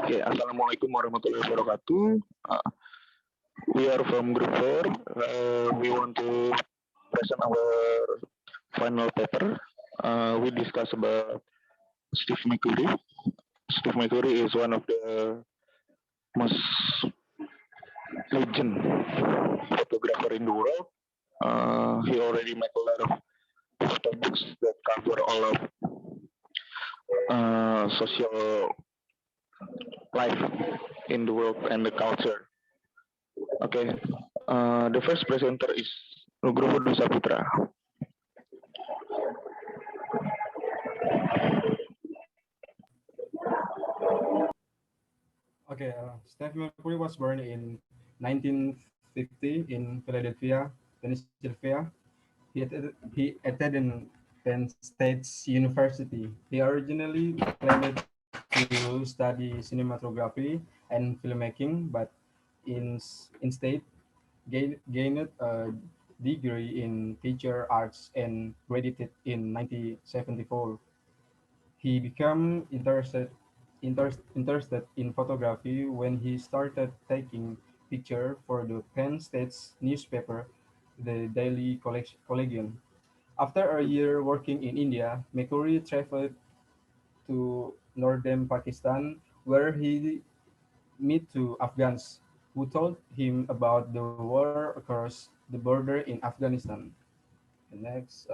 Okay, Assalamualaikum warahmatullahi wabarakatuh. We are from Group 4. We want to present our final paper. We discuss about Steve McCurry. Steve McCurry is one of the most legend photographer in the world. He already made a lot of photo books that cover all of social life in the world and the culture. Okay, the first presenter is Nugroho Dwi Saputra. Okay, Steve McCurry was born in 1950 in Philadelphia, Pennsylvania. He attended Penn State University. He originally planned to study cinematography and filmmaking, but instead gained a degree in theater arts and graduated in 1974. He became interested in photography when he started taking pictures for the Penn State's newspaper, the Daily Collegian. After a year working in India, McCurry traveled to northern Pakistan, where he met two Afghans who told him about the war across the border in Afghanistan. The next,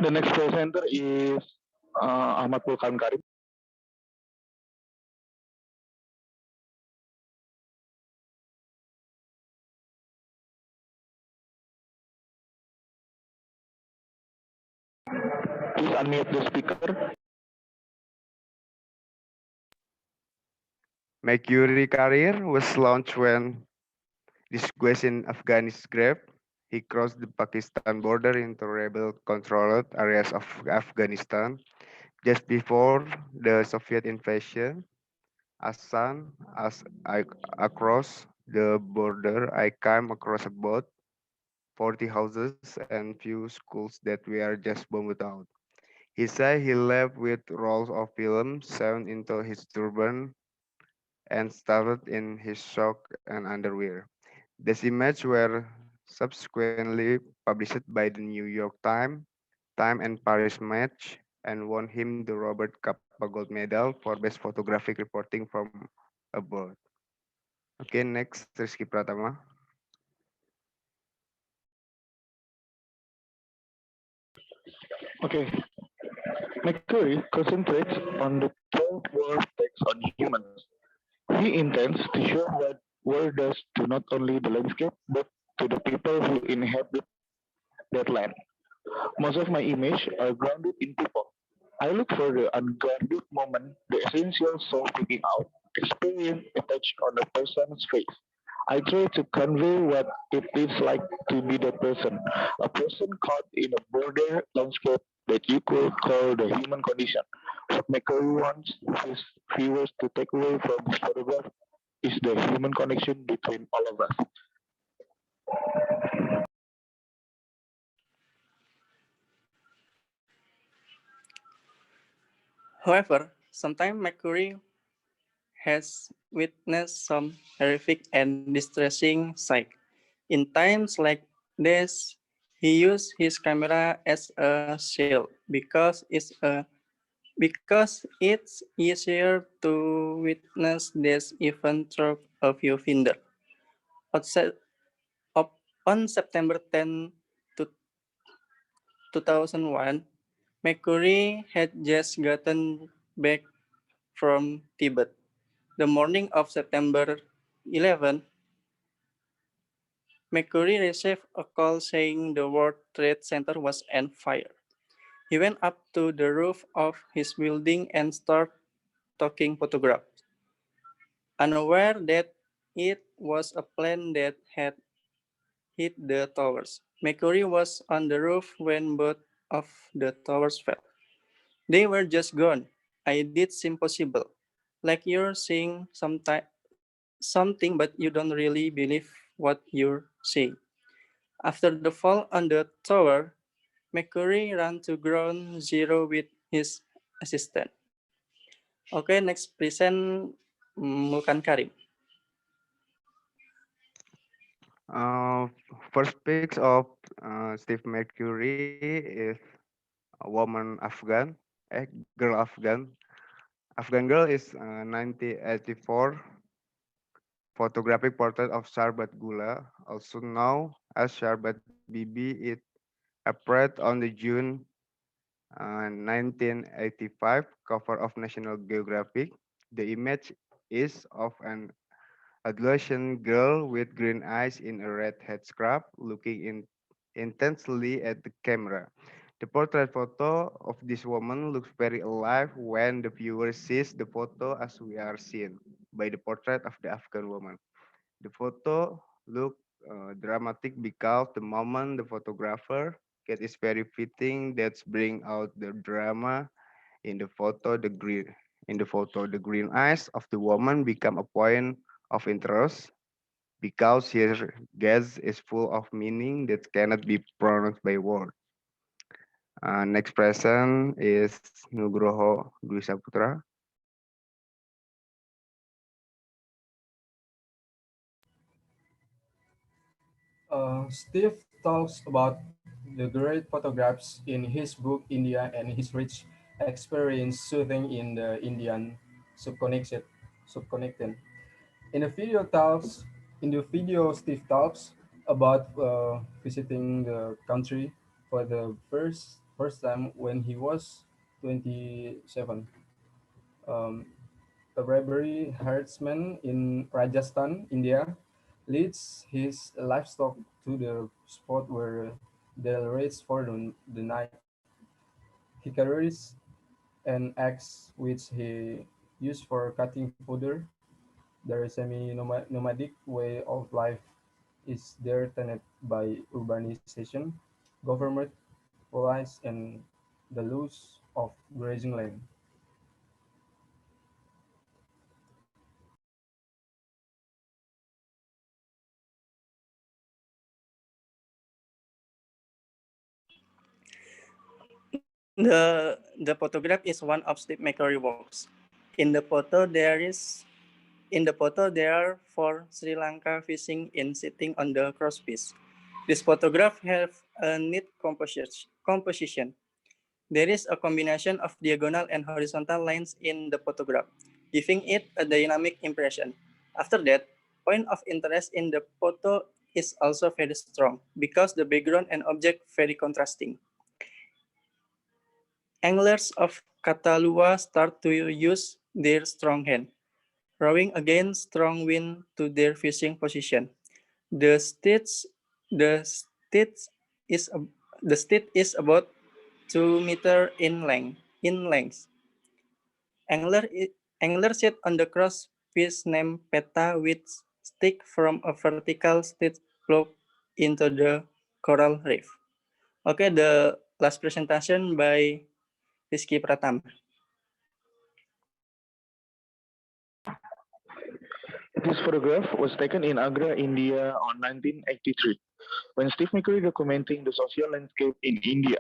The next presenter is Ahmad Mulkan Karim. Please unmute the speaker. McCurry career was launched when disguised Afghanis grave. He crossed the Pakistan border into rebel-controlled areas of Afghanistan just before the Soviet invasion. Across the border, I came across about 40 houses and few schools that were just bombed out. He said he left with rolls of film sewn into his turban and stuffed in his sock and underwear. These images were subsequently published by the New York Times, Time and Paris Match, and won him the Robert Capa Gold Medal for Best Photographic Reporting from Abroad. Okay, next, Rizky Pratama. Okay, McCurry concentrates on the 12 war takes on humans. He intends to show what war does to not only the landscape but to the people who inhabit that land. Most of my images are grounded in people. I look for the unguarded moment, the essential soul peeking out, experience attached on a person's face. I try to convey what it is like to be the person, a person caught in a border landscape that you could call the human condition. What McCurry wants his viewers to take away from this photograph is the human connection between all of us. However, sometimes McCurry has witnessed some horrific and distressing sight. In times like this, he used his camera as a shield because it's easier to witness this event through a viewfinder. Outside of, on September 10, 2001, McCurry had just gotten back from Tibet. The morning of September 11, McCurry received a call saying the World Trade Center was on fire. He went up to the roof of his building and started taking photographs, unaware that it was a plane that had hit the towers. McCurry was on the roof when both of the towers fell. They were just gone. I did seem possible. Like you're seeing something, but you don't really believe what you're seeing. After the fall on the tower, McCurry ran to ground zero with his assistant. Okay, next present Mulkan Karim. Uh, First pics of Steve Mercury is a woman Afghan, girl Afghan. Afghan girl is 1984 photographic portrait of Sharbat Gula, also known as Sharbat Bibi. It appeared on the June 1985 cover of National Geographic. The image is of an adolescent girl with green eyes in a red headscarf looking intensely at the camera. The portrait photo of this woman looks very alive when the viewer sees the photo as we are seen by the portrait of the Afghan woman. The photo look dramatic because the moment the photographer get is very fitting that's bring out the drama in the photo. The green eyes of the woman become a point of interest because her gaze is full of meaning that cannot be pronounced by words. Next present is Nugroho Dwi Saputra. Steve talks about the great photographs in his book India and his rich experience shooting in the Indian subconnected subconnected. In the video talks in the video Steve talks about visiting the country for the first time when he was 27. Um, a bravery herdsman in Rajasthan, India, leads his livestock to the spot where they'll race for the night. He carries an axe which he used for cutting fodder. The semi-nomadic way of life is there tainted by urbanization, government policies, and the loss of grazing land. The photograph is one of Steve McCurry works. In the photo there is in the photo there are four Sri Lanka fishing in sitting on the crosspiece. This photograph have a neat composition. There is a combination of diagonal and horizontal lines in the photograph, giving it a dynamic impression. After that, point of interest in the photo is also very strong because the background and object very contrasting. Anglers of Katalua start to use their strong hand, rowing against strong wind to their fishing position. The stage, the stage is the stage is about 2 meter in length. Angler, angler sit on the cross piece named Peta with stick from a vertical stage plug into the coral reef. Okay, the last presentation by Rizky Pratama. This photograph was taken in Agra, India on 1983, when Steve McCurry documenting the social landscape in India.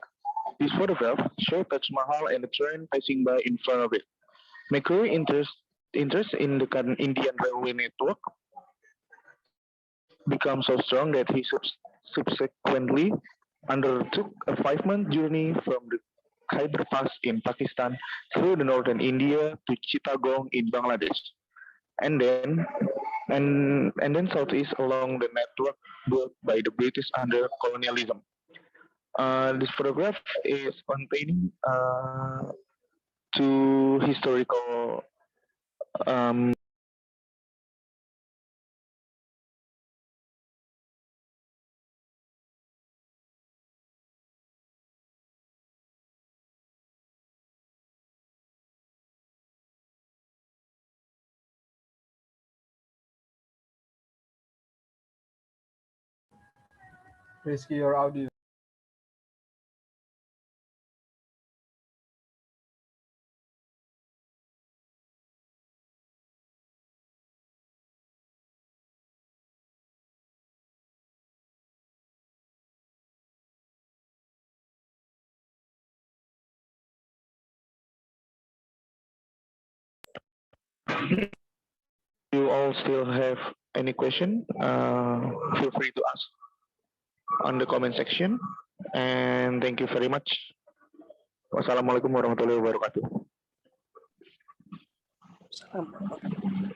This photograph showed Taj Mahal and the train passing by in front of it. McCurry interest in the current Indian railway network became so strong that he subsequently undertook a 5-month journey from the Khyber Pass in Pakistan through the northern India to Chittagong in Bangladesh, and then southeast along the network built by the British under colonialism. This photograph is containing two historical um, Risky your audio. You all still have any question, feel free to ask on the comment section. And thank you very much. Wassalamualaikum warahmatullahi wabarakatuh. Salam.